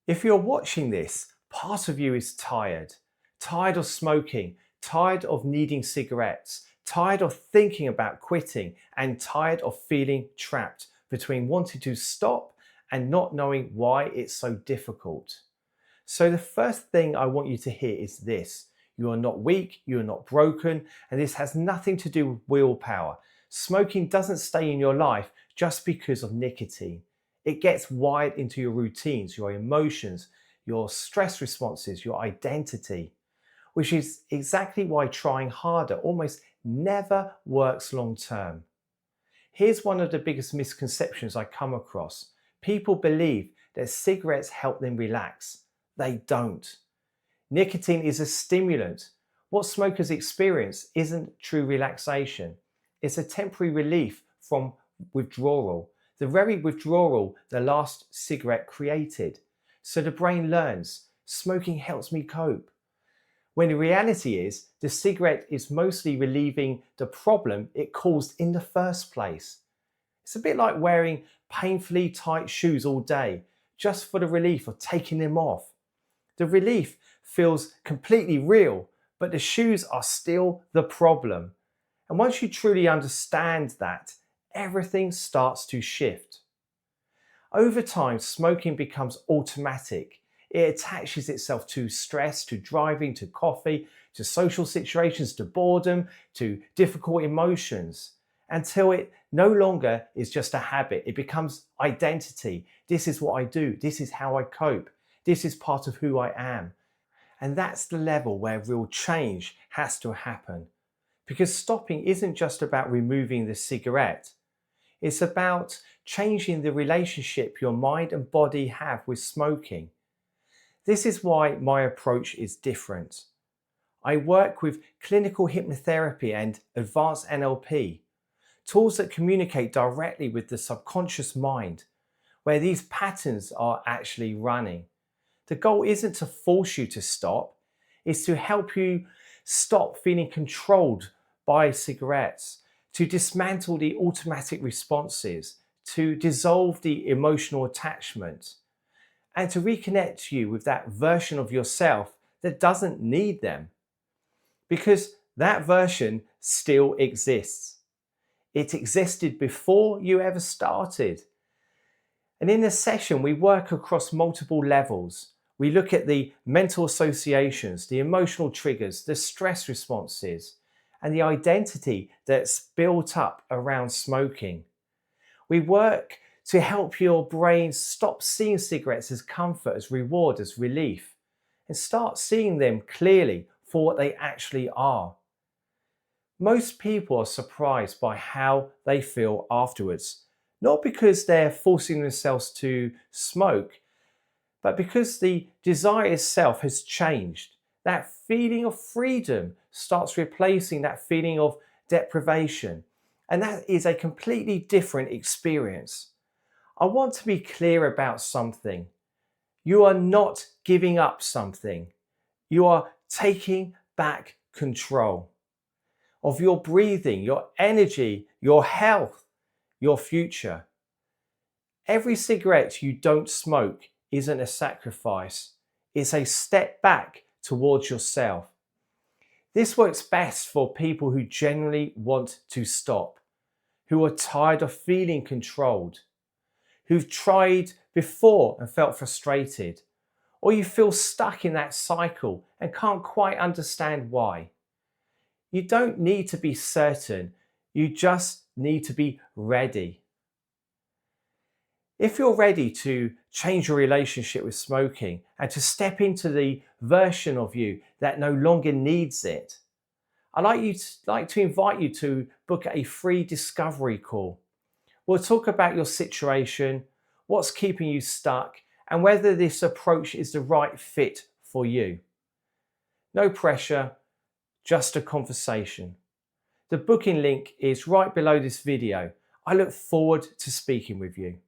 If you're watching this, part of you is tired. Tired of smoking, tired of needing cigarettes, tired of thinking about quitting, and tired of feeling trapped between wanting to stop and not knowing why it's so difficult. So the first thing I want you to hear is this. You are not weak, you are not broken, and this has nothing to do with willpower. Smoking doesn't stay in your life just because of nicotine. It gets wired into your routines, your emotions, your stress responses, your identity, which is exactly why trying harder almost never works long term. Here's one of the biggest misconceptions I come across. People believe that cigarettes help them relax. They don't. Nicotine is a stimulant. What smokers experience isn't true relaxation. It's a temporary relief from withdrawal, the very withdrawal the last cigarette created. So the brain learns, smoking helps me cope. When the reality is, the cigarette is mostly relieving the problem it caused in the first place. It's a bit like wearing painfully tight shoes all day, just for the relief of taking them off. The relief feels completely real, but the shoes are still the problem. And once you truly understand that, everything starts to shift. Over time, smoking becomes automatic. It attaches itself to stress, to driving, to coffee, to social situations, to boredom, to difficult emotions, until it no longer is just a habit. It becomes identity. This is what I do. This is how I cope. This is part of who I am. And that's the level where real change has to happen. Because stopping isn't just about removing the cigarette. It's about changing the relationship your mind and body have with smoking. This is why my approach is different. I work with clinical hypnotherapy and advanced NLP, tools that communicate directly with the subconscious mind, where these patterns are actually running. The goal isn't to force you to stop, it's to help you stop feeling controlled by cigarettes, to dismantle the automatic responses, to dissolve the emotional attachment, and to reconnect you with that version of yourself that doesn't need them. Because that version still exists. It existed before you ever started. And in this session, we work across multiple levels. We look at the mental associations, the emotional triggers, the stress responses, and the identity that's built up around smoking. We work to help your brain stop seeing cigarettes as comfort, as reward, as relief, and start seeing them clearly for what they actually are. Most people are surprised by how they feel afterwards, not because they're forcing themselves to smoke, but because the desire itself has changed. That feeling of freedom starts replacing that feeling of deprivation. And that is a completely different experience. I want to be clear about something. You are not giving up something. You are taking back control of your breathing, your energy, your health, your future. Every cigarette you don't smoke isn't a sacrifice. It's a step back towards yourself. This works best for people who genuinely want to stop, who are tired of feeling controlled, who've tried before and felt frustrated, or you feel stuck in that cycle and can't quite understand why. You don't need to be certain, you just need to be ready. If you're ready to change your relationship with smoking and to step into the version of you that no longer needs it, I'd like to invite you to book a free discovery call. We'll talk about your situation, what's keeping you stuck, and whether this approach is the right fit for you. No pressure, just a conversation. The booking link is right below this video. I look forward to speaking with you.